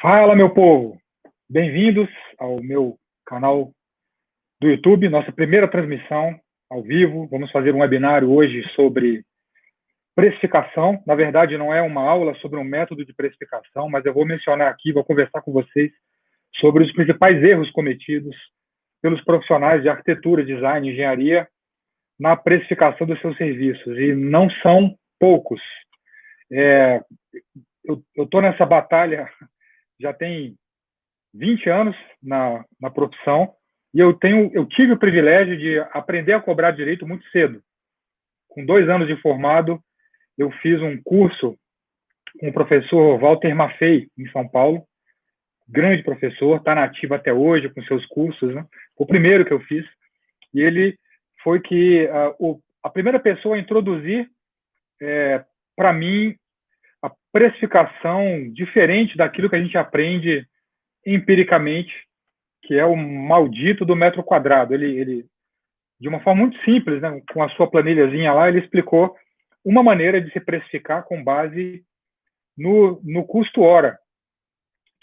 Fala, meu povo! Bem-vindos ao meu canal do YouTube, nossa primeira transmissão ao vivo. Vamos fazer um webinário hoje sobre precificação. Na verdade, não é uma aula sobre um método de precificação, mas eu vou mencionar aqui, vou conversar com vocês sobre os principais erros cometidos pelos profissionais de arquitetura, design e engenharia na precificação dos seus serviços, e não são poucos. Eu estou nessa batalha já tem 20 anos na profissão, e eu tive o privilégio de aprender a cobrar direito muito cedo. Com 2 anos de formado, eu fiz um curso com o professor Walter Maffei, em São Paulo, grande professor, está nativo até hoje com seus cursos, né? O primeiro que eu fiz, e ele foi a primeira pessoa a introduzir para mim a precificação diferente daquilo que a gente aprende empiricamente, que é o maldito do metro quadrado. Ele de uma forma muito simples, né, com a sua planilhazinha lá, ele explicou uma maneira de se precificar com base no custo hora,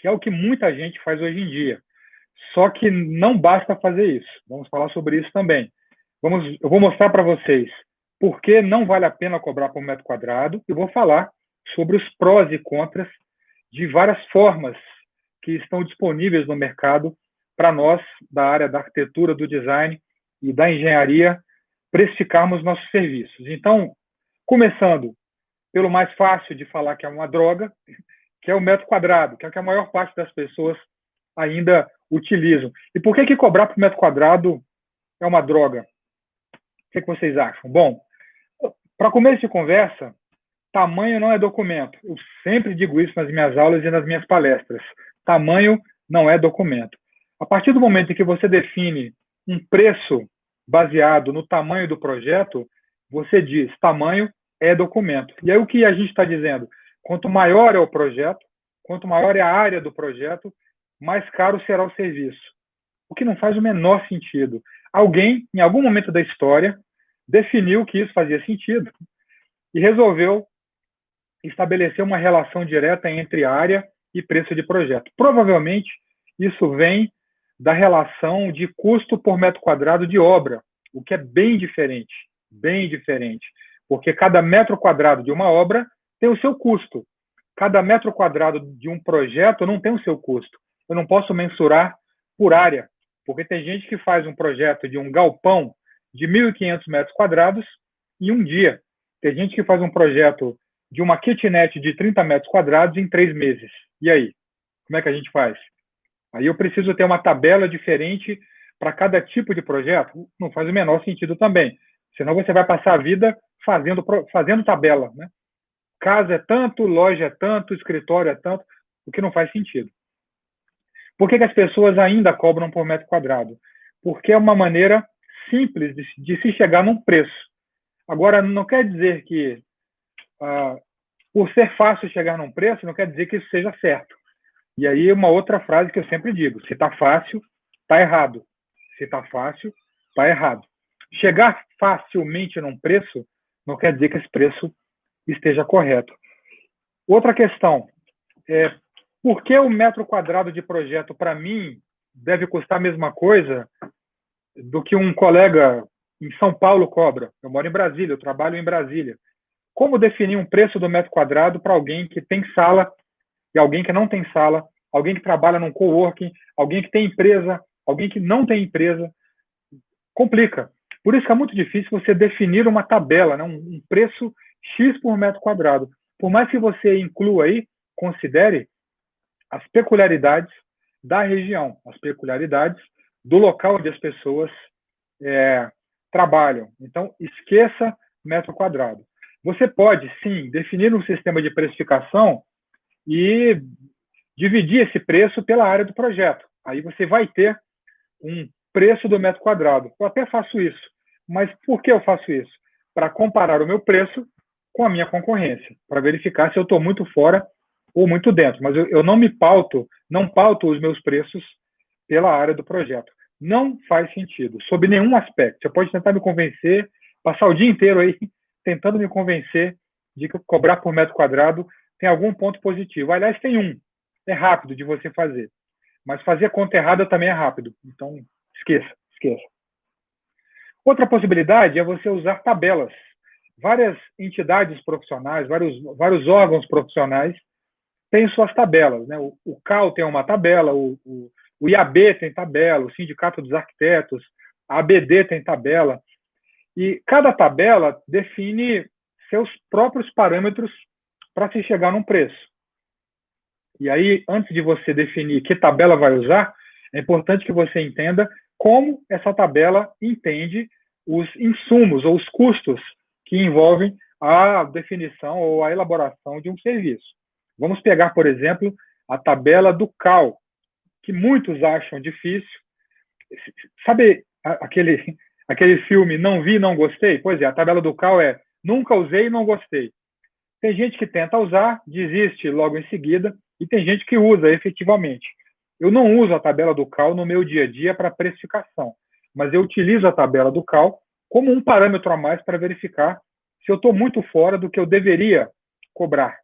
que é o que muita gente faz hoje em dia. Só que não basta fazer isso. Vamos falar sobre isso também. Eu vou mostrar para vocês por que não vale a pena cobrar por metro quadrado, e vou falar sobre os prós e contras de várias formas que estão disponíveis no mercado para nós, da área da arquitetura, do design e da engenharia, precificarmos nossos serviços. Então, começando pelo mais fácil de falar, que é uma droga, que é o metro quadrado, que é o que a maior parte das pessoas ainda utilizam. E por que cobrar por metro quadrado é uma droga? O que vocês acham? Bom, para começo de conversa, tamanho não é documento. Eu sempre digo isso nas minhas aulas e nas minhas palestras. Tamanho não é documento. A partir do momento em que você define um preço baseado no tamanho do projeto, você diz tamanho é documento. E aí o que a gente está dizendo? Quanto maior é o projeto, quanto maior é a área do projeto, mais caro será o serviço. O que não faz o menor sentido. Alguém, em algum momento da história, definiu que isso fazia sentido e resolveu estabelecer uma relação direta entre área e preço de projeto. Provavelmente, isso vem da relação de custo por metro quadrado de obra, o que é bem diferente, porque cada metro quadrado de uma obra tem o seu custo. Cada metro quadrado de um projeto não tem o seu custo. Eu não posso mensurar por área, porque tem gente que faz um projeto de um galpão de 1.500 metros quadrados em um dia. Tem gente que faz um projeto de uma kitnet de 30 metros quadrados em 3 meses. E aí? Como é que a gente faz? Aí eu preciso ter uma tabela diferente para cada tipo de projeto? Não faz o menor sentido também. Senão você vai passar a vida fazendo tabela, né? Casa é tanto, loja é tanto, escritório é tanto, o que não faz sentido. Por que as pessoas ainda cobram por metro quadrado? Porque é uma maneira simples de se chegar num preço. Agora, não quer dizer que por ser fácil chegar num preço, não quer dizer que isso seja certo. E aí uma outra frase que eu sempre digo: se está fácil, está errado. Se está fácil, está errado. Chegar facilmente num preço não quer dizer que esse preço esteja correto. Outra questão é: por que o metro quadrado de projeto, para mim, deve custar a mesma coisa do que um colega em São Paulo cobra? Eu moro em Brasília, eu trabalho em Brasília. Como definir um preço do metro quadrado para alguém que tem sala e alguém que não tem sala, alguém que trabalha num coworking, alguém que tem empresa, alguém que não tem empresa? Complica. Por isso que é muito difícil você definir uma tabela, né? Um preço X por metro quadrado. Por mais que você inclua aí, considere as peculiaridades da região, as peculiaridades do local onde as pessoas trabalham. Então, esqueça metro quadrado. Você pode, sim, definir um sistema de precificação e dividir esse preço pela área do projeto. Aí você vai ter um preço do metro quadrado. Eu até faço isso. Mas por que eu faço isso? Para comparar o meu preço com a minha concorrência, para verificar se eu estou muito fora ou muito dentro. Mas eu não pauto os meus preços pela área do projeto. Não faz sentido, sob nenhum aspecto. Você pode tentar me convencer, passar o dia inteiro aí tentando me convencer de que cobrar por metro quadrado tem algum ponto positivo. Aliás, tem um. é rápido de você fazer. Mas fazer conta errada também é rápido. Então, esqueça. Outra possibilidade é você usar tabelas. Várias entidades profissionais, vários órgãos profissionais têm suas tabelas, né? O CAL tem uma tabela, o IAB tem tabela, o Sindicato dos Arquitetos, a ABD tem tabela, e cada tabela define seus próprios parâmetros para se chegar num preço. E aí, antes de você definir que tabela vai usar, é importante que você entenda como essa tabela entende os insumos ou os custos que envolvem a definição ou a elaboração de um serviço. Vamos pegar, por exemplo, a tabela do CAL, que muitos acham difícil. Sabe aquele filme Não Vi, Não Gostei? Pois é, a tabela do CAL é nunca usei e não gostei. Tem gente que tenta usar, desiste logo em seguida, e tem gente que usa efetivamente. Eu não uso a tabela do CAL no meu dia a dia para precificação, mas eu utilizo a tabela do CAL como um parâmetro a mais para verificar se eu estou muito fora do que eu deveria cobrar.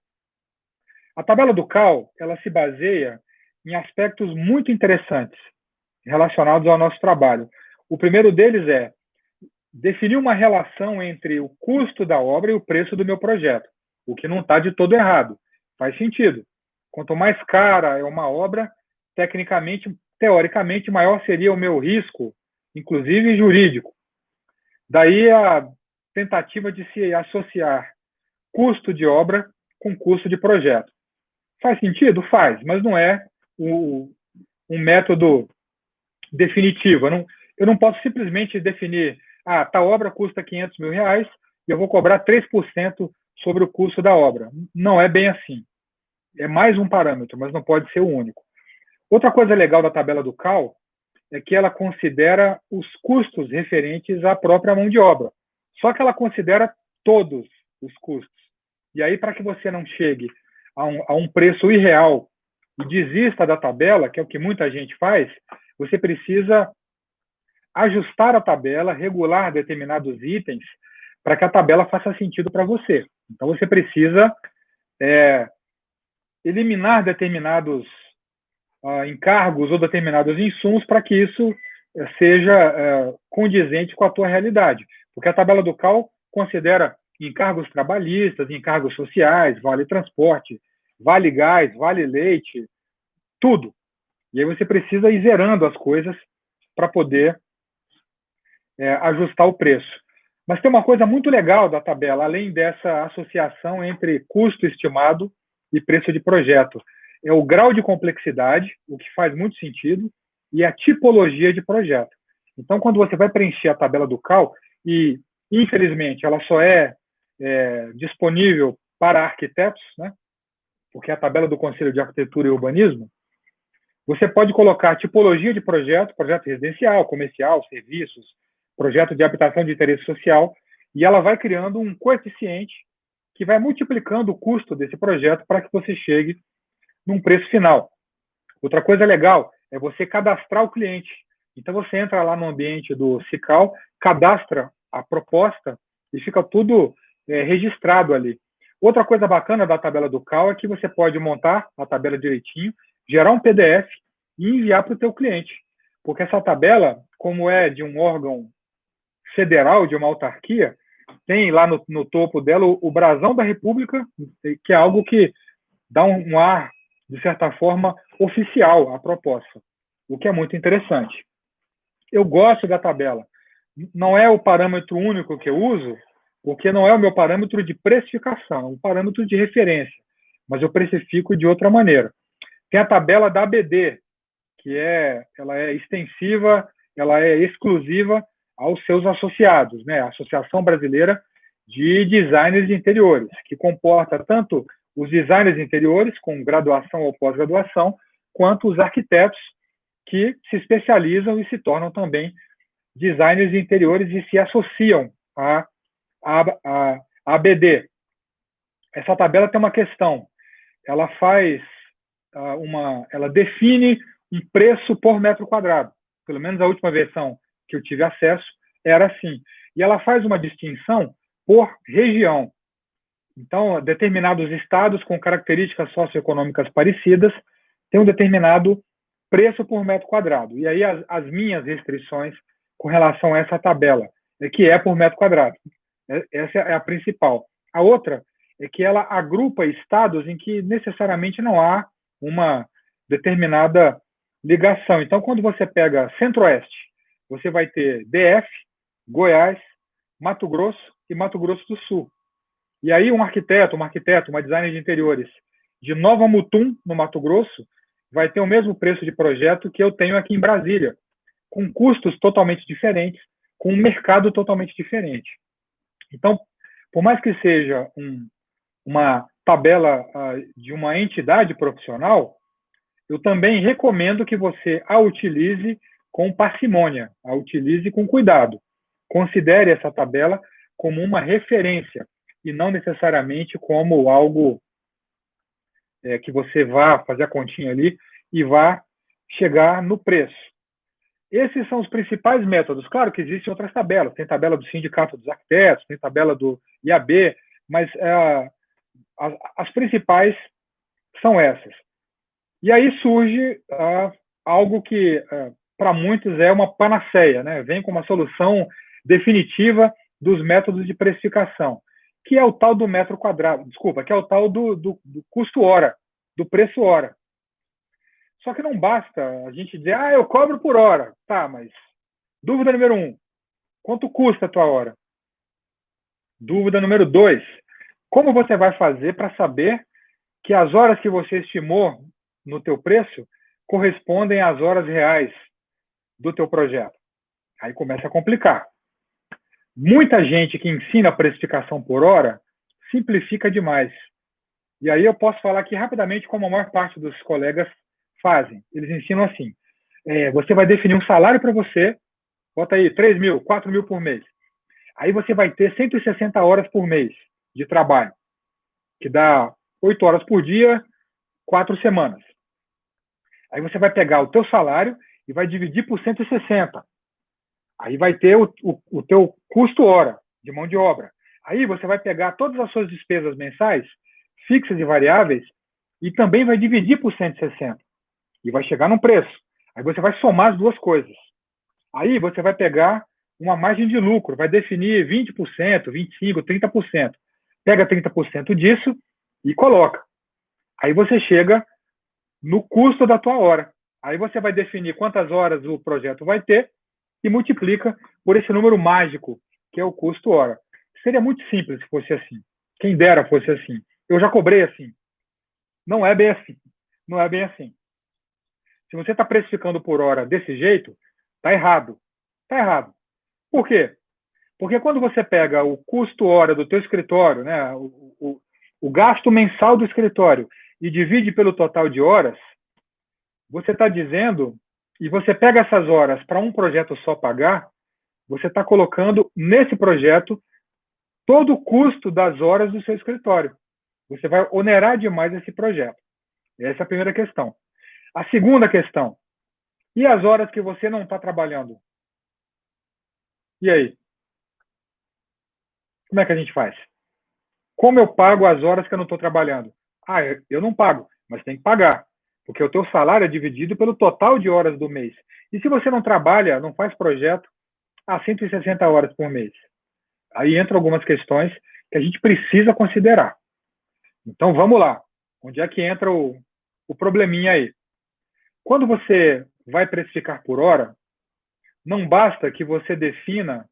A tabela do CAL, ela se baseia em aspectos muito interessantes relacionados ao nosso trabalho. O primeiro deles é definir uma relação entre o custo da obra e o preço do meu projeto, o que não está de todo errado. Faz sentido. Quanto mais cara é uma obra, teoricamente, maior seria o meu risco, inclusive jurídico. Daí a tentativa de se associar custo de obra com custo de projeto. Faz sentido? Faz, mas não é um método definitivo. Eu não posso simplesmente definir, tal obra custa R$500 mil e eu vou cobrar 3% sobre o custo da obra. Não é bem assim. É mais um parâmetro, mas não pode ser o único. Outra coisa legal da tabela do CAL é que ela considera os custos referentes à própria mão de obra. Só que ela considera todos os custos. E aí, para que você não chegue a um preço irreal e desista da tabela, que é o que muita gente faz, você precisa ajustar a tabela, regular determinados itens, para que a tabela faça sentido para você. Então, você precisa eliminar determinados encargos ou determinados insumos para que isso seja condizente com a tua realidade. Porque a tabela do CAL considera encargos trabalhistas, encargos sociais, vale transporte, vale gás, vale leite, tudo. E aí você precisa ir zerando as coisas para poder ajustar o preço. Mas tem uma coisa muito legal da tabela, além dessa associação entre custo estimado e preço de projeto. É o grau de complexidade, o que faz muito sentido, e a tipologia de projeto. Então, quando você vai preencher a tabela do CAL, e infelizmente ela só é disponível para arquitetos, né? Porque é a tabela do Conselho de Arquitetura e Urbanismo, você pode colocar tipologia de projeto residencial, comercial, serviços, projeto de habitação de interesse social, e ela vai criando um coeficiente que vai multiplicando o custo desse projeto para que você chegue num preço final. Outra coisa legal é você cadastrar o cliente. Então, você entra lá no ambiente do SICAL, cadastra a proposta e fica tudo registrado ali. Outra coisa bacana da tabela do CAL é que você pode montar a tabela direitinho, gerar um PDF e enviar para o teu cliente. Porque essa tabela, como é de um órgão federal, de uma autarquia, tem lá no topo dela o brasão da República, que é algo que dá um ar, de certa forma, oficial à proposta, o que é muito interessante. Eu gosto da tabela. Não é o parâmetro único que eu uso, porque não é o meu parâmetro de precificação, é um parâmetro de referência, mas eu precifico de outra maneira. Tem a tabela da ABD, que ela é extensiva, ela é exclusiva aos seus associados, né? A Associação Brasileira de Designers de Interiores, que comporta tanto os designers de interiores, com graduação ou pós-graduação, quanto os arquitetos que se especializam e se tornam também designers de interiores e se associam à ABD. Essa tabela tem uma questão. Ela ela define um preço por metro quadrado. Pelo menos a última versão que eu tive acesso era assim. E ela faz uma distinção por região. Então, determinados estados com características socioeconômicas parecidas tem um determinado preço por metro quadrado. E aí as minhas restrições com relação a essa tabela é que é por metro quadrado. Essa é a principal. A outra é que ela agrupa estados em que necessariamente não há uma determinada ligação. Então, quando você pega Centro-Oeste, você vai ter DF, Goiás, Mato Grosso e Mato Grosso do Sul. E aí uma designer de interiores de Nova Mutum, no Mato Grosso, vai ter o mesmo preço de projeto que eu tenho aqui em Brasília, com custos totalmente diferentes, com um mercado totalmente diferente. Então, por mais que seja uma tabela de uma entidade profissional, eu também recomendo que você a utilize com parcimônia, a utilize com cuidado. Considere essa tabela como uma referência e não necessariamente como algo que você vá fazer a continha ali e vá chegar no preço. Esses são os principais métodos. Claro que existem outras tabelas. Tem tabela do Sindicato dos Arquitetos, tem tabela do IAB, mas as principais são essas. E aí surge algo que, para muitos, é uma panaceia, né? Vem com uma solução definitiva dos métodos de precificação, que é o tal do metro quadrado, que é o tal do custo hora, do preço hora. Só que não basta a gente dizer, eu cobro por hora. Tá, mas dúvida número 1, quanto custa a tua hora? Dúvida número 2, como você vai fazer para saber que as horas que você estimou no teu preço correspondem às horas reais do teu projeto? Aí começa a complicar. Muita gente que ensina a precificação por hora simplifica demais. E aí eu posso falar aqui rapidamente como a maior parte dos colegas fazem. Eles ensinam assim, você vai definir um salário para você, bota aí 3 mil, 4 mil por mês. Aí você vai ter 160 horas por mês de trabalho, que dá 8 horas por dia, 4 semanas. Aí você vai pegar o teu salário e vai dividir por 160. Aí vai ter o teu custo hora de mão de obra. Aí você vai pegar todas as suas despesas mensais, fixas e variáveis, e também vai dividir por 160. E vai chegar num preço. Aí você vai somar as duas coisas. Aí você vai pegar uma margem de lucro, vai definir 20%, 25%, 30%. Pega 30% disso e coloca. Aí você chega no custo da tua hora. Aí você vai definir quantas horas o projeto vai ter e multiplica por esse número mágico, que é o custo hora. Seria muito simples se fosse assim. Quem dera fosse assim. Eu já cobrei assim. Não é bem assim. Não é bem assim. Se você está precificando por hora desse jeito, está errado. Está errado. Por quê? Porque quando você pega o custo hora do teu escritório, né, o gasto mensal do escritório, e divide pelo total de horas, você está dizendo, e você pega essas horas para um projeto só pagar, você está colocando nesse projeto todo o custo das horas do seu escritório. Você vai onerar demais esse projeto. Essa é a primeira questão. A segunda questão, e as horas que você não está trabalhando? E aí? Como é que a gente faz? Como eu pago as horas que eu não estou trabalhando? Eu não pago, mas tem que pagar, porque o teu salário é dividido pelo total de horas do mês. E se você não trabalha, não faz projeto, 160 horas por mês. Aí entram algumas questões que a gente precisa considerar. Então, vamos lá. Onde é que entra o probleminha aí? Quando você vai precificar por hora, não basta que você defina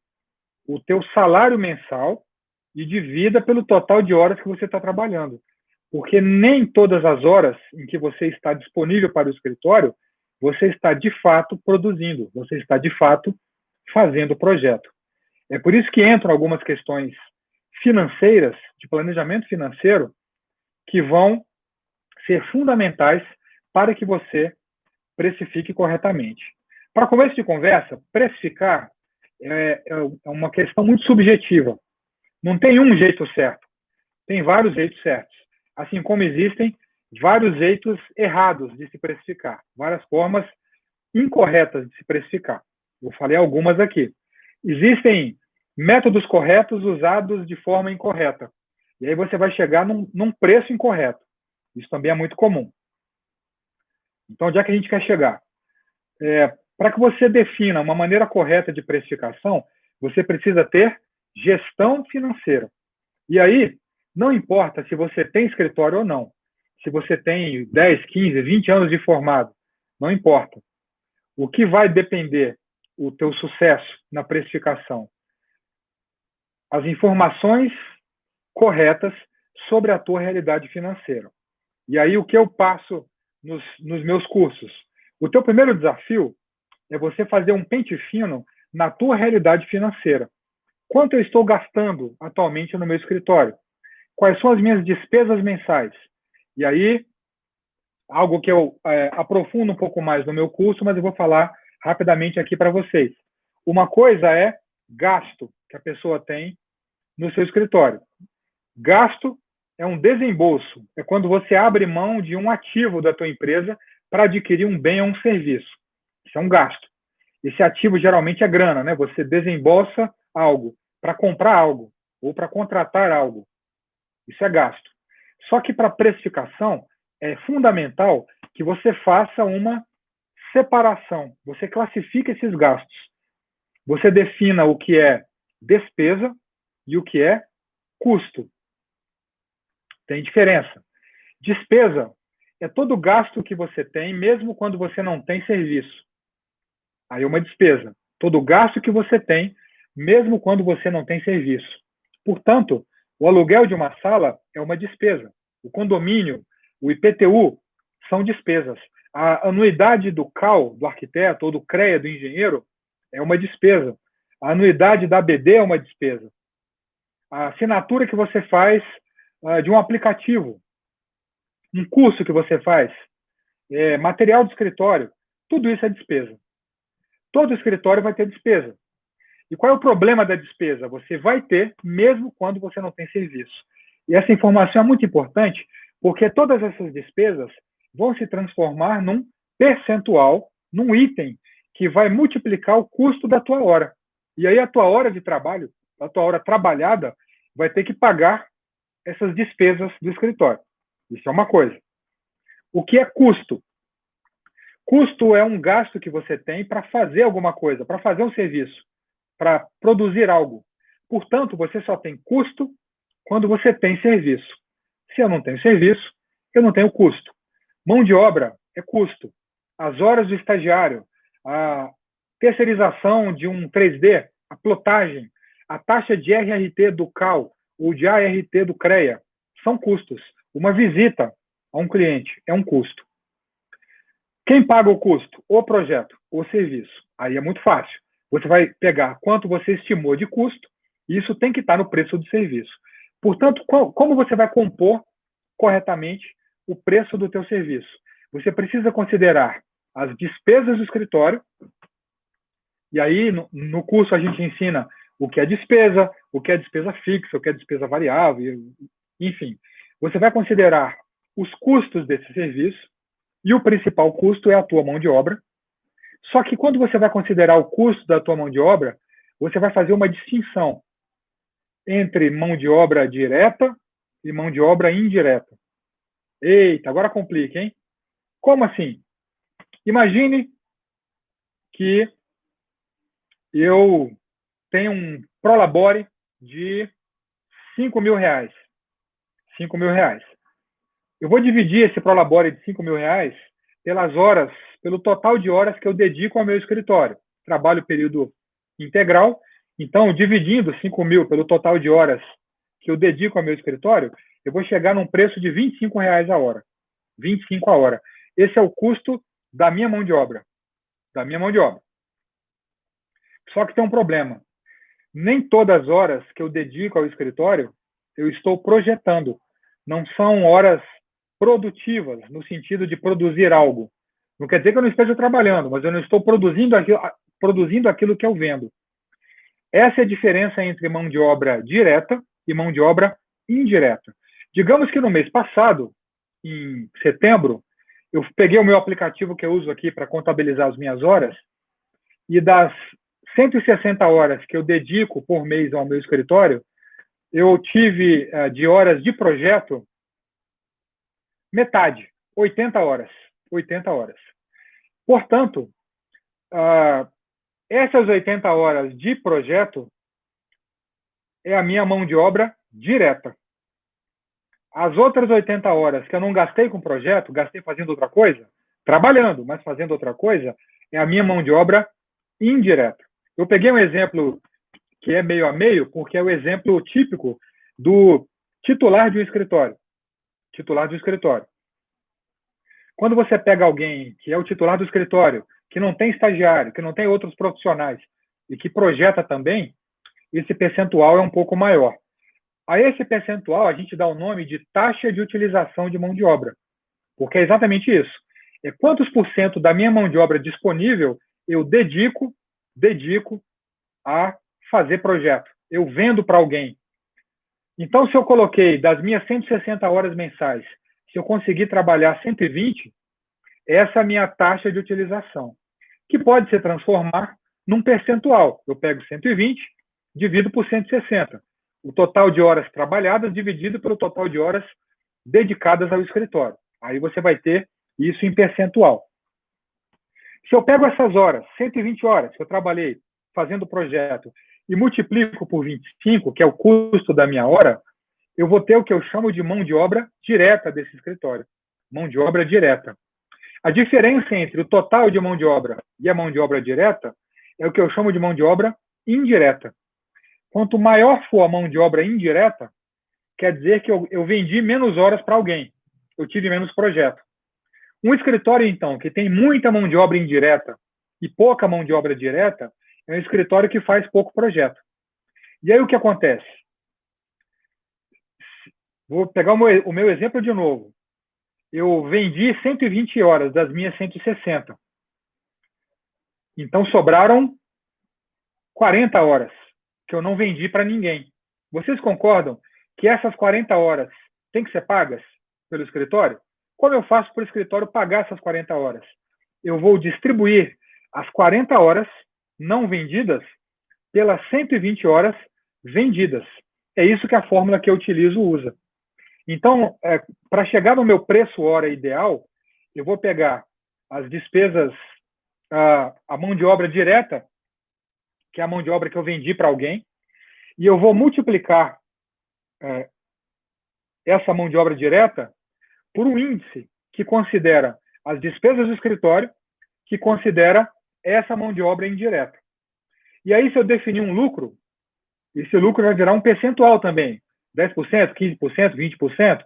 o teu salário mensal e divida pelo total de horas que você está trabalhando. Porque nem todas as horas em que você está disponível para o escritório, você está de fato produzindo, você está de fato fazendo o projeto. É por isso que entram algumas questões financeiras, de planejamento financeiro, que vão ser fundamentais para que você precifique corretamente. Para começo de conversa, precificar é uma questão muito subjetiva. Não tem um jeito certo, tem vários jeitos certos. Assim como existem vários jeitos errados de se precificar, várias formas incorretas de se precificar. Eu falei algumas aqui. Existem métodos corretos usados de forma incorreta. E aí você vai chegar num preço incorreto. Isso também é muito comum. Então, onde é que a gente quer chegar? Para que você defina uma maneira correta de precificação, você precisa ter gestão financeira. E aí, não importa se você tem escritório ou não, se você tem 10, 15, 20 anos de formado, não importa. O que vai depender o teu sucesso na precificação? As informações corretas sobre a tua realidade financeira. E aí, o que eu passo nos meus cursos? O teu primeiro desafio é você fazer um pente fino na tua realidade financeira. Quanto eu estou gastando atualmente no meu escritório? Quais são as minhas despesas mensais? E aí, algo que eu aprofundo um pouco mais no meu curso, mas eu vou falar rapidamente aqui para vocês. Uma coisa é gasto que a pessoa tem no seu escritório. Gasto é um desembolso, é quando você abre mão de um ativo da tua empresa para adquirir um bem ou um serviço. Isso é um gasto. Esse ativo geralmente é grana, né? Você desembolsa algo para comprar algo ou para contratar algo. Isso é gasto. Só que para precificação é fundamental que você faça uma separação. Você classifica esses gastos. Você defina o que é despesa e o que é custo. Tem diferença. Despesa é todo gasto que você tem, mesmo quando você não tem serviço. Aí é uma despesa. Todo gasto que você tem, mesmo quando você não tem serviço. Portanto, o aluguel de uma sala é uma despesa. O condomínio, o IPTU, são despesas. A anuidade do CAL, do arquiteto, ou do CREA, do engenheiro, é uma despesa. A anuidade da ABD é uma despesa. A assinatura que você faz de um aplicativo, um curso que você faz, material de escritório, tudo isso é despesa. Todo escritório vai ter despesa. E qual é o problema da despesa? Você vai ter, mesmo quando você não tem serviço. E essa informação é muito importante, porque todas essas despesas vão se transformar num percentual, num item que vai multiplicar o custo da tua hora. E aí a tua hora de trabalho, a tua hora trabalhada, vai ter que pagar essas despesas do escritório. Isso é uma coisa. O que é custo? Custo é um gasto que você tem para fazer alguma coisa, para fazer um serviço, para produzir algo. Portanto, você só tem custo quando você tem serviço. Se eu não tenho serviço, eu não tenho custo. Mão de obra é custo. As horas do estagiário, a terceirização de um 3D, a plotagem, a taxa de RRT do CAL ou de ART do CREA são custos. Uma visita a um cliente é um custo. Quem paga o custo? O projeto, o serviço. Aí é muito fácil. Você vai pegar quanto você estimou de custo e isso tem que estar no preço do serviço. Portanto, como você vai compor corretamente o preço do teu serviço? Você precisa considerar as despesas do escritório, e aí no curso a gente ensina o que é despesa fixa, o que é despesa variável, enfim. Você vai considerar os custos desse serviço, e o principal custo é a tua mão de obra. Só que quando você vai considerar o custo da tua mão de obra, você vai fazer uma distinção entre mão de obra direta e mão de obra indireta. Eita, agora complica, hein? Como assim? Imagine que eu tenho um prolabore de R$ 5.000. R$ 5.000. Eu vou dividir esse prolabore de R$ 5.000 pelas horas, pelo total de horas que eu dedico ao meu escritório. Trabalho período integral, então, dividindo 5.000 pelo total de horas que eu dedico ao meu escritório, eu vou chegar num preço de R$ 25 a hora. 25 a hora. Esse é o custo da minha mão de obra. Da minha mão de obra. Só que tem um problema. Nem todas as horas que eu dedico ao escritório, eu estou projetando. Não são horas produtivas, no sentido de produzir algo. Não quer dizer que eu não esteja trabalhando, mas eu não estou produzindo aquilo que eu vendo. Essa é a diferença entre mão de obra direta e mão de obra indireta. Digamos que no mês passado, em setembro, eu peguei o meu aplicativo que eu uso aqui para contabilizar as minhas horas, e das 160 horas que eu dedico por mês ao meu escritório, eu tive de horas de projeto metade, 80 horas. 80 horas. Portanto, essas 80 horas de projeto é a minha mão de obra direta. As outras 80 horas que eu não gastei com o projeto, gastei fazendo outra coisa, trabalhando, mas fazendo outra coisa, é a minha mão de obra indireta. Eu peguei um exemplo que é meio a meio, porque é o exemplo típico do titular de um escritório. Titular do escritório. Quando você pega alguém que é o titular do escritório, que não tem estagiário, que não tem outros profissionais e que projeta também, esse percentual é um pouco maior. A esse percentual a gente dá o nome de taxa de utilização de mão de obra, porque é exatamente isso. É quantos por cento da minha mão de obra disponível eu dedico a fazer projeto. Eu vendo para alguém. Então, se eu coloquei das minhas 160 horas mensais, se eu conseguir trabalhar 120, essa é a minha taxa de utilização, que pode se transformar num percentual. Eu pego 120, divido por 160. O total de horas trabalhadas dividido pelo total de horas dedicadas ao escritório. Aí você vai ter isso em percentual. Se eu pego essas horas, 120 horas que eu trabalhei fazendo o projeto, e multiplico por 25, que é o custo da minha hora, eu vou ter o que eu chamo de mão de obra direta desse escritório. Mão de obra direta. A diferença entre o total de mão de obra e a mão de obra direta é o que eu chamo de mão de obra indireta. Quanto maior for a mão de obra indireta, quer dizer que eu vendi menos horas para alguém. Eu tive menos projeto. Um escritório, então, que tem muita mão de obra indireta e pouca mão de obra direta, é um escritório que faz pouco projeto. E aí o que acontece? Vou pegar o meu exemplo de novo. Eu vendi 120 horas das minhas 160. Então sobraram 40 horas que eu não vendi para ninguém. Vocês concordam que essas 40 horas têm que ser pagas pelo escritório? Como eu faço para o escritório pagar essas 40 horas? Eu vou distribuir as 40 horas não vendidas pelas 120 horas vendidas. É isso que a fórmula que eu utilizo usa. Então, para chegar no meu preço hora ideal, eu vou pegar as despesas, a mão de obra direta, que é a mão de obra que eu vendi para alguém, e eu vou multiplicar essa mão de obra direta por um índice que considera as despesas do escritório, que considera essa mão de obra indireta. E aí, se eu definir um lucro, esse lucro vai virar um percentual também, 10%, 15%, 20%.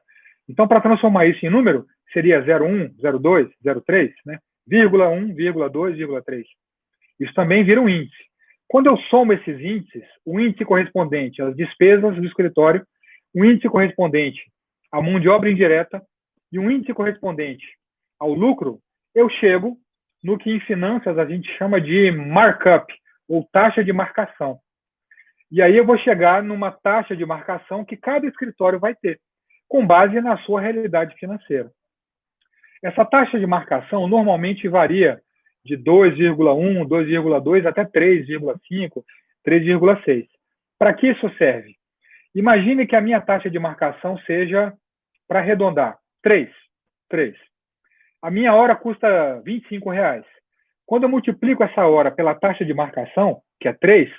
Então, para transformar isso em número, seria 0,1, 0,2, 0,3, né? 0,1, 0,2, 0,3. Isso também vira um índice. Quando eu somo esses índices, o índice correspondente às despesas do escritório, o índice correspondente à mão de obra indireta e um índice correspondente ao lucro, eu chego no que em finanças a gente chama de markup, ou taxa de marcação. E aí eu vou chegar numa taxa de marcação que cada escritório vai ter, com base na sua realidade financeira. Essa taxa de marcação normalmente varia de 2,1, 2,2 até 3,5, 3,6. Para que isso serve? Imagine que a minha taxa de marcação seja, para arredondar, 3. A minha hora custa R$ 25. Quando eu multiplico essa hora pela taxa de marcação, que é 3,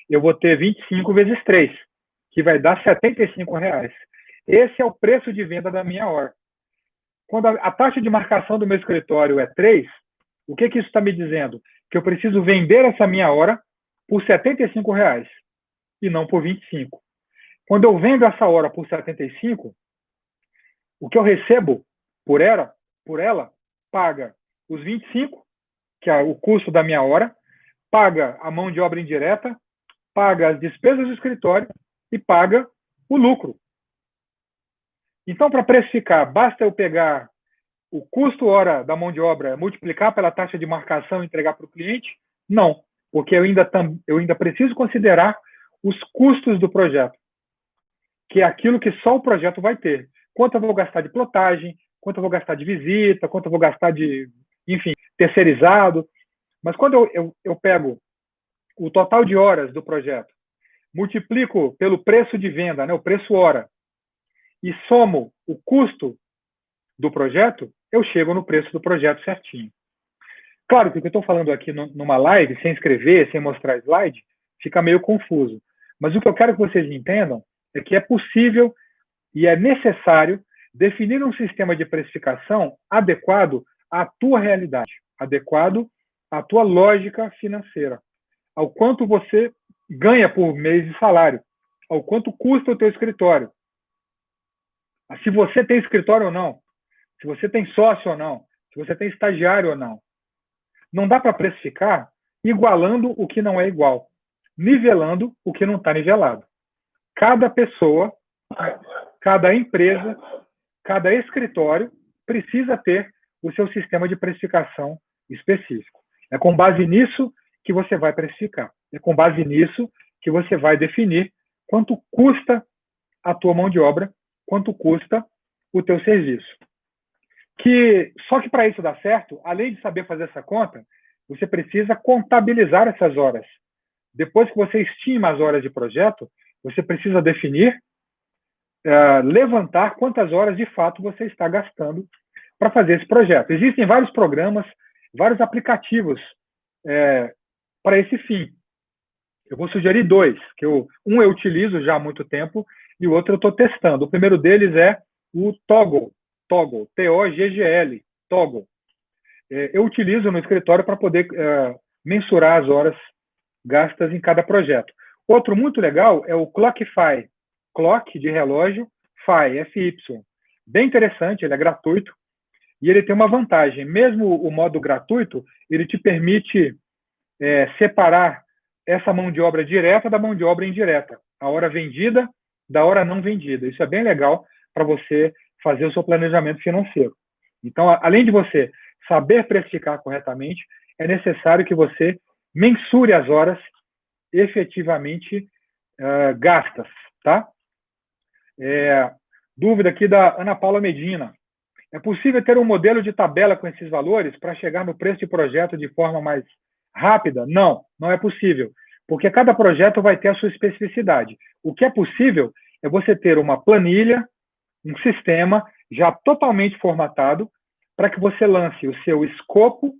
eu vou ter 25 vezes 3, que vai dar R$ 75. Esse é o preço de venda da minha hora. Quando a taxa de marcação do meu escritório é 3, o que isso está me dizendo? Que eu preciso vender essa minha hora por R$ 75 e não por 25. Quando eu vendo essa hora por 75, o que eu recebo por ela paga os 25, que é o custo da minha hora, paga a mão de obra indireta, paga as despesas do escritório e paga o lucro. Então, para precificar, basta eu pegar o custo hora da mão de obra, multiplicar pela taxa de marcação e entregar para o cliente? Não, porque eu ainda preciso considerar os custos do projeto, que é aquilo que só o projeto vai ter. Quanto eu vou gastar de plotagem, quanto eu vou gastar de visita, quanto eu vou gastar de, enfim, terceirizado. Mas quando eu pego o total de horas do projeto, multiplico pelo preço de venda, né, o preço hora, e somo o custo do projeto, eu chego no preço do projeto certinho. Claro que o que eu estou falando aqui numa live, sem escrever, sem mostrar slide, fica meio confuso. Mas o que eu quero que vocês entendam é que é possível e é necessário definir um sistema de precificação adequado à tua realidade, adequado à tua lógica financeira, ao quanto você ganha por mês de salário, ao quanto custa o teu escritório, se você tem escritório ou não, se você tem sócio ou não, se você tem estagiário ou não. Não dá para precificar igualando o que não é igual, nivelando o que não está nivelado. Cada pessoa, cada empresa, cada escritório precisa ter o seu sistema de precificação específico. É com base nisso que você vai precificar. É com base nisso que você vai definir quanto custa a tua mão de obra, quanto custa o teu serviço. Só que para isso dar certo, além de saber fazer essa conta, você precisa contabilizar essas horas. Depois que você estima as horas de projeto, você precisa definir, levantar quantas horas de fato você está gastando para fazer esse projeto. Existem vários programas, vários aplicativos para esse fim. Eu vou sugerir dois, que um eu utilizo já há muito tempo e o outro eu estou testando. O primeiro deles é o Toggl, T-O-G-G-L, Toggl. Eu utilizo no escritório para poder mensurar as horas gastas em cada projeto. Outro muito legal é o Clockify, Clock de relógio, Fi, F-Y. Bem interessante, ele é gratuito e ele tem uma vantagem. Mesmo o modo gratuito, ele te permite separar essa mão de obra direta da mão de obra indireta, a hora vendida da hora não vendida. Isso é bem legal para você fazer o seu planejamento financeiro. Então, além de você saber precificar corretamente, é necessário que você mensure as horas efetivamente gastas, tá? Dúvida aqui da Ana Paula Medina. É possível ter um modelo de tabela com esses valores para chegar no preço de projeto de forma mais rápida? Não, não é possível, porque cada projeto vai ter a sua especificidade. O que é possível é você ter uma planilha, um sistema já totalmente formatado para que você lance o seu escopo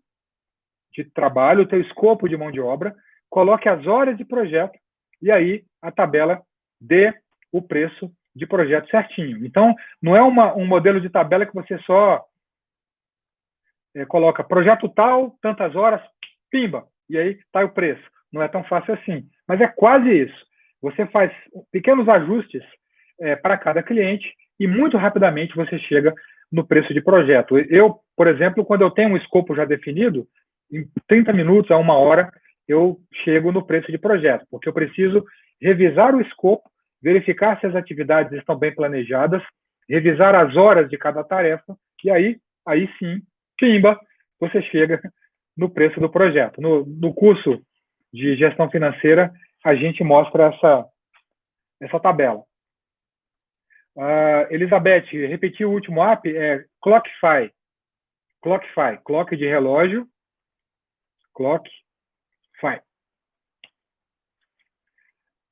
de trabalho, o seu escopo de mão de obra, coloque as horas de projeto e aí a tabela dê o preço de projeto certinho. Então, não é um modelo de tabela que você só coloca projeto tal, tantas horas, pimba, e aí está o preço. Não é tão fácil assim, mas é quase isso. Você faz pequenos ajustes para cada cliente e muito rapidamente você chega no preço de projeto. Eu, por exemplo, quando eu tenho um escopo já definido, em 30 minutos a 1 hora, eu chego no preço de projeto, porque eu preciso revisar o escopo, verificar se as atividades estão bem planejadas, revisar as horas de cada tarefa, e aí sim, pimba, você chega no preço do projeto. No curso de gestão financeira, a gente mostra essa tabela. Elizabeth, repetir o último app, é Clockify. Clockify, clock de relógio, Clockify.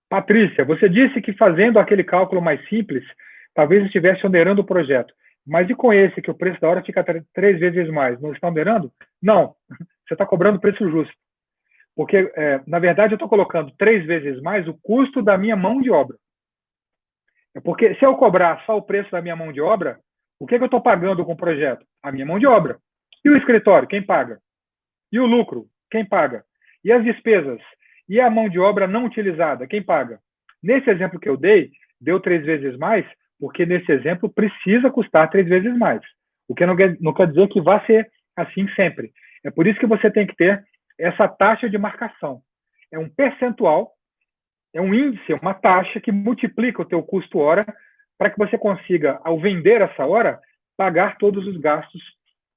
Patrícia, você disse que fazendo aquele cálculo mais simples, talvez estivesse onerando o projeto. Mas e com esse, que o preço da hora fica 3 vezes mais, não está onerando? Não, você está cobrando o preço justo. Porque, na verdade, eu estou colocando 3 vezes mais o custo da minha mão de obra. Porque se eu cobrar só o preço da minha mão de obra, o que eu estou pagando com o projeto? A minha mão de obra. E o escritório, quem paga? E o lucro, quem paga? E as despesas? E a mão de obra não utilizada, quem paga? Nesse exemplo que eu dei, deu 3 vezes mais, porque nesse exemplo precisa custar 3 vezes mais. O que não quer dizer que vai ser assim sempre. É por isso que você tem que ter essa taxa de marcação. É um percentual, é um índice, uma taxa que multiplica o teu custo hora para que você consiga, ao vender essa hora, pagar todos os gastos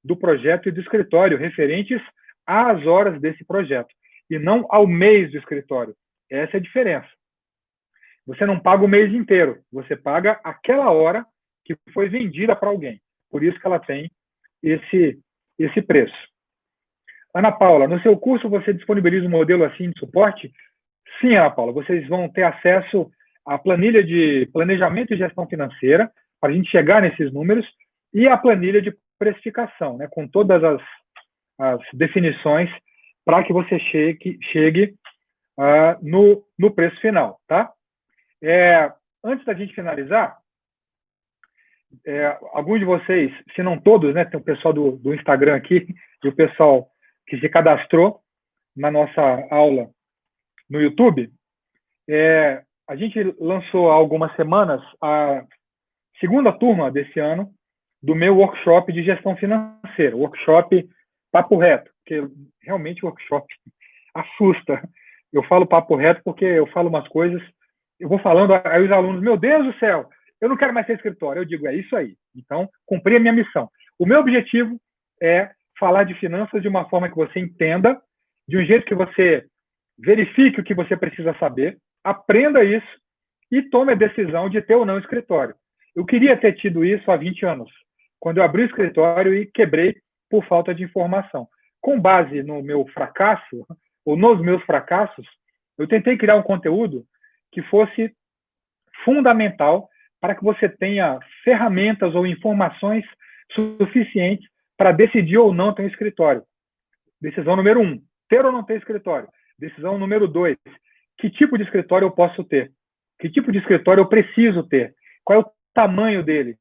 do projeto e do escritório referentes às horas desse projeto e não ao mês do escritório. Essa é a diferença. Você não paga o mês inteiro, você paga aquela hora que foi vendida para alguém. Por isso que ela tem esse preço. Ana Paula, no seu curso você disponibiliza um modelo assim de suporte? Sim, Ana Paula, vocês vão ter acesso à planilha de planejamento e gestão financeira para a gente chegar nesses números e a planilha de precificação, né, com todas as definições para que você chegue no preço final, tá? Antes da gente finalizar, alguns de vocês, se não todos, né, tem o pessoal do Instagram aqui e o pessoal que se cadastrou na nossa aula no YouTube, a gente lançou há algumas semanas a segunda turma desse ano do meu workshop de gestão financeira, workshop papo reto, porque realmente o workshop assusta. Eu falo papo reto porque eu falo umas coisas, eu vou falando, aí os alunos, meu Deus do céu, eu não quero mais ser escritório. Eu digo, é isso aí. Então, cumpri a minha missão. O meu objetivo é falar de finanças de uma forma que você entenda, de um jeito que você verifique o que você precisa saber, aprenda isso e tome a decisão de ter ou não escritório. Eu queria ter tido isso há 20 anos, quando eu abri o escritório e quebrei por falta de informação. Com base no meu fracasso, ou nos meus fracassos, eu tentei criar um conteúdo que fosse fundamental para que você tenha ferramentas ou informações suficientes para decidir ou não ter um escritório. Decisão número 1, ter ou não ter escritório. Decisão número 2, que tipo de escritório eu posso ter? Que tipo de escritório eu preciso ter? Qual é o tamanho dele?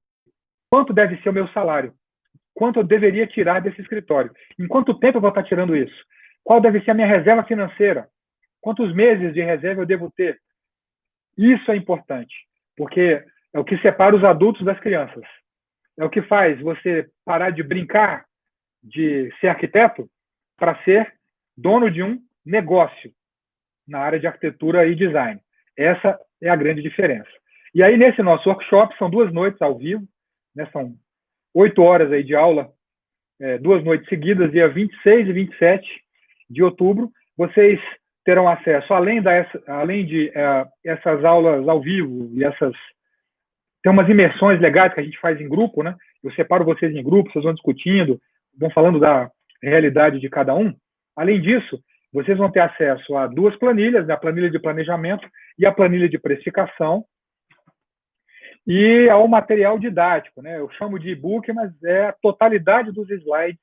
Quanto deve ser o meu salário? Quanto eu deveria tirar desse escritório? Em quanto tempo eu vou estar tirando isso? Qual deve ser a minha reserva financeira? Quantos meses de reserva eu devo ter? Isso é importante, porque é o que separa os adultos das crianças. É o que faz você parar de brincar de ser arquiteto para ser dono de um negócio na área de arquitetura e design. Essa é a grande diferença. E aí, nesse nosso workshop, são 2 noites ao vivo, né, são 8 horas aí de aula, 2 noites seguidas, dia 26 e 27 de outubro. Vocês terão acesso, além de essas aulas ao vivo e tem umas imersões legais que a gente faz em grupo, né? Eu separo vocês em grupos, vocês vão discutindo, vão falando da realidade de cada um. Além disso, vocês vão ter acesso a 2 planilhas, né? A planilha de planejamento e a planilha de precificação, e ao material didático, né? Eu chamo de e-book, mas é a totalidade dos slides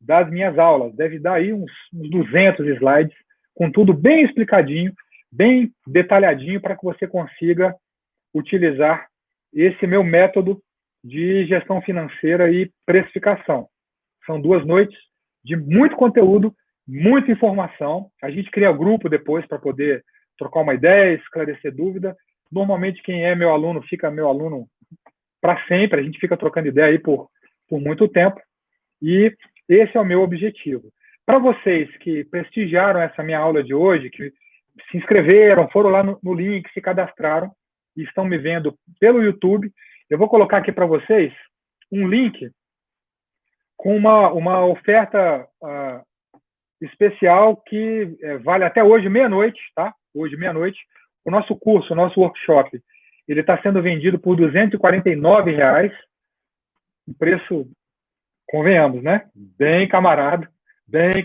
das minhas aulas. Deve dar aí uns 200 slides, com tudo bem explicadinho, bem detalhadinho, para que você consiga utilizar esse meu método de gestão financeira e precificação. São 2 noites de muito conteúdo, muita informação. A gente cria grupo depois para poder trocar uma ideia, esclarecer dúvida. Normalmente, quem é meu aluno fica meu aluno para sempre. A gente fica trocando ideia aí por muito tempo. E esse é o meu objetivo. Para vocês que prestigiaram essa minha aula de hoje, que se inscreveram, foram lá no link, se cadastraram e estão me vendo pelo YouTube, eu vou colocar aqui para vocês um link com uma oferta especial que vale até hoje, meia-noite, tá? Hoje, meia-noite. O nosso curso, o nosso workshop, ele está sendo vendido por R$ 249, um preço, convenhamos, né? Bem camarada, R$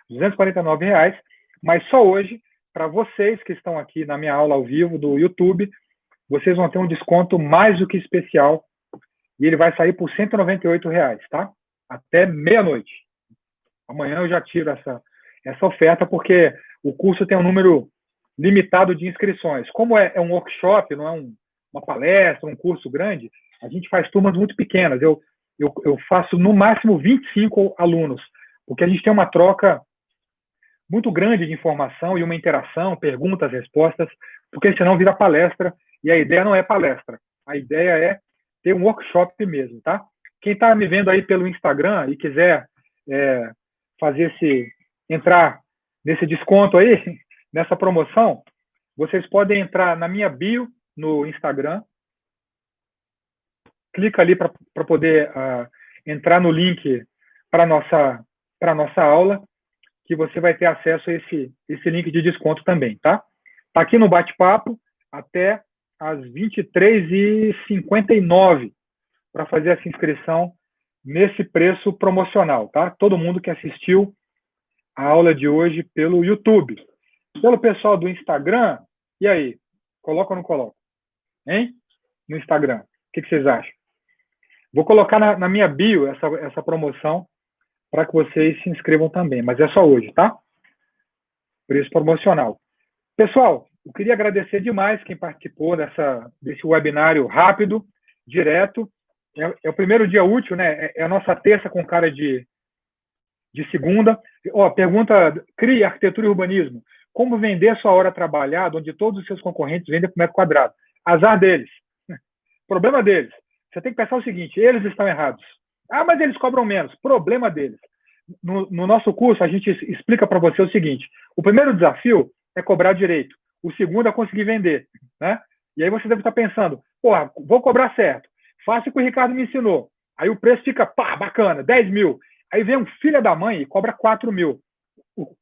249, mas só hoje, para vocês que estão aqui na minha aula ao vivo do YouTube, vocês vão ter um desconto mais do que especial e ele vai sair por R$ 198, tá? Até meia-noite. Amanhã eu já tiro essa oferta, porque o curso tem um número limitado de inscrições. Como é um workshop, não é uma palestra, um curso grande, a gente faz turmas muito pequenas. Eu faço no máximo 25 alunos, porque a gente tem uma troca muito grande de informação e uma interação, perguntas, respostas, porque senão vira palestra, e a ideia não é palestra. A ideia é ter um workshop mesmo, tá? Quem está me vendo aí pelo Instagram e quiser entrar nesse desconto aí, nessa promoção, vocês podem entrar na minha bio no Instagram, clica ali para poder entrar no link para a nossa aula, que você vai ter acesso a esse link de desconto também, tá? Está aqui no bate-papo até às 23h59 para fazer essa inscrição nesse preço promocional, tá? Todo mundo que assistiu a aula de hoje pelo YouTube. Pelo pessoal do Instagram, e aí? Coloca ou não coloca? Hein? No Instagram. O que vocês acham? Vou colocar na minha bio essa promoção para que vocês se inscrevam também, mas é só hoje, tá? Preço promocional. Pessoal, eu queria agradecer demais quem participou desse webinário rápido, direto. É o primeiro dia útil, né? É a nossa terça com cara de segunda. Pergunta, CRI, arquitetura e urbanismo. Como vender sua hora trabalhada, onde todos os seus concorrentes vendem por metro quadrado? Azar deles. Problema deles. Você tem que pensar o seguinte, eles estão errados. Ah, mas eles cobram menos. Problema deles. No nosso curso, a gente explica para você o seguinte, o primeiro desafio é cobrar direito. O segundo é conseguir vender. Né? E aí você deve estar pensando, porra, vou cobrar certo. Faça o que o Ricardo me ensinou. Aí o preço fica, pá, bacana, 10 mil. Aí vem um filho da mãe e cobra 4 mil.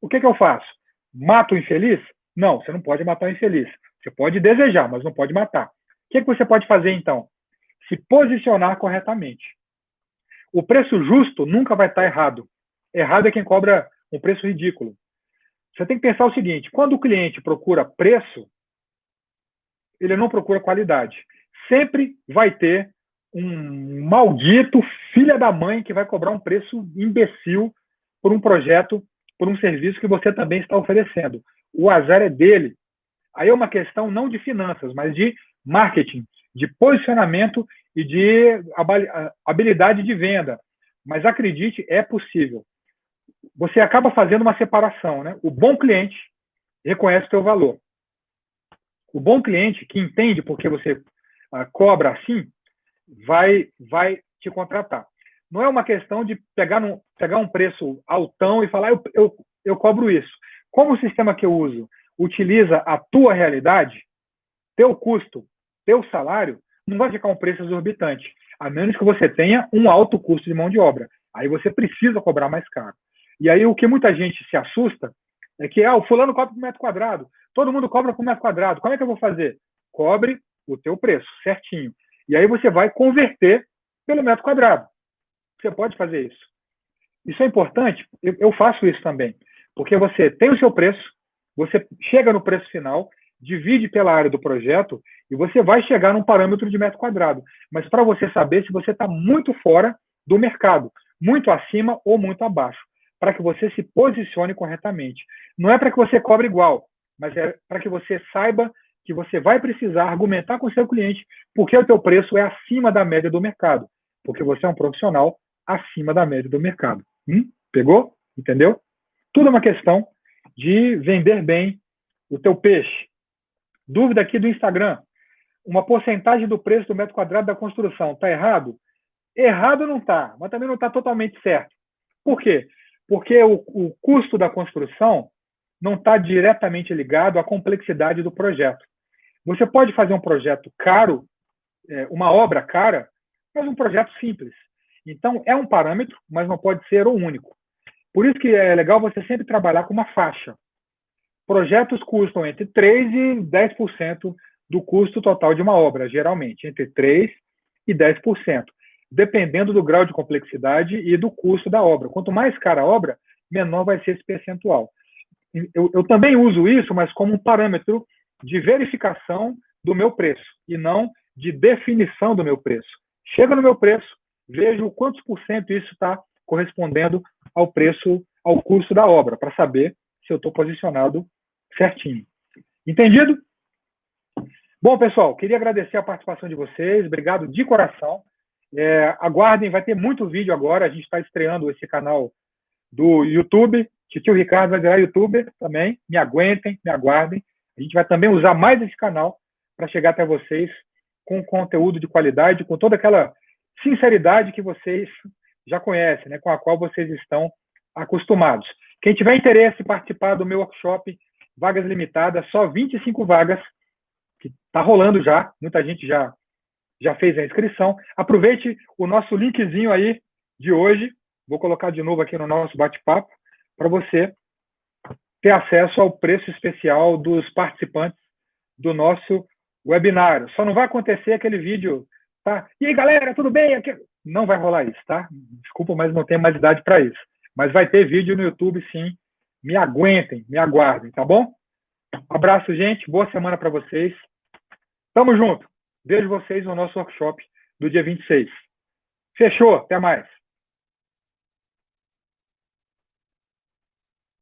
O que eu faço? Mato o infeliz? Não, você não pode matar o infeliz. Você pode desejar, mas não pode matar. O que você pode fazer, então? Se posicionar corretamente. O preço justo nunca vai estar errado. Errado é quem cobra um preço ridículo. Você tem que pensar o seguinte, quando o cliente procura preço, ele não procura qualidade. Sempre vai ter um maldito filha da mãe que vai cobrar um preço imbecil por um projeto, por um serviço que você também está oferecendo. O azar é dele. Aí é uma questão não de finanças, mas de marketing, de posicionamento e de habilidade de venda. Mas acredite, é possível. Você acaba fazendo uma separação, né? O bom cliente reconhece o seu valor. O bom cliente que entende por que você cobra assim, vai te contratar. Não é uma questão de pegar um preço altão e falar, eu cobro isso. Como o sistema que eu uso utiliza a tua realidade, teu custo, teu salário, não vai ficar um preço exorbitante, a menos que você tenha um alto custo de mão de obra. Aí você precisa cobrar mais caro. E aí o que muita gente se assusta é que o fulano cobra por metro quadrado, todo mundo cobra por metro quadrado, como é que eu vou fazer? Cobre o teu preço, certinho. E aí você vai converter pelo metro quadrado. Você pode fazer isso. Isso é importante, eu faço isso também, porque você tem o seu preço, você chega no preço final, divide pela área do projeto e você vai chegar num parâmetro de metro quadrado. Mas para você saber se você está muito fora do mercado, muito acima ou muito abaixo, para que você se posicione corretamente. Não é para que você cobre igual, mas é para que você saiba que você vai precisar argumentar com o seu cliente porque o teu preço é acima da média do mercado, porque você é um profissional acima da média do mercado. Pegou? Entendeu? Tudo é uma questão de vender bem o teu peixe. Dúvida aqui do Instagram. Uma porcentagem do preço do metro quadrado da construção. Está errado? Errado não está, mas também não está totalmente certo. Por quê? Porque o custo da construção não está diretamente ligado à complexidade do projeto. Você pode fazer um projeto caro, uma obra cara, mas um projeto simples. Então, é um parâmetro, mas não pode ser o único. Por isso que é legal você sempre trabalhar com uma faixa. Projetos custam entre 3% e 10% do custo total de uma obra, geralmente, entre 3% e 10%, dependendo do grau de complexidade e do custo da obra. Quanto mais cara a obra, menor vai ser esse percentual. Eu também uso isso, mas como um parâmetro de verificação do meu preço, e não de definição do meu preço. Chega no meu preço, vejo quantos por cento isso está correspondendo ao preço, ao custo da obra, para saber se eu estou posicionado certinho. Entendido? Bom, pessoal, queria agradecer a participação de vocês, obrigado de coração. Aguardem, vai ter muito vídeo agora, a gente está estreando esse canal do YouTube, Titio Ricardo vai virar youtuber também, me aguentem, me aguardem. A gente vai também usar mais esse canal para chegar até vocês com conteúdo de qualidade, com toda aquela sinceridade que vocês já conhecem, né, com a qual vocês estão acostumados. Quem tiver interesse em participar do meu workshop, vagas limitadas, só 25 vagas, que está rolando já, muita gente já fez a inscrição. Aproveite o nosso linkzinho aí de hoje, vou colocar de novo aqui no nosso bate-papo, para você ter acesso ao preço especial dos participantes do nosso webinário. Só não vai acontecer aquele vídeo, tá? E aí, galera, tudo bem? Não vai rolar isso, tá? Desculpa, mas não tenho mais idade para isso. Mas vai ter vídeo no YouTube, sim. Me aguentem, me aguardem, tá bom? Abraço, gente. Boa semana para vocês. Tamo junto. Vejo vocês no nosso workshop do dia 26. Fechou, até mais.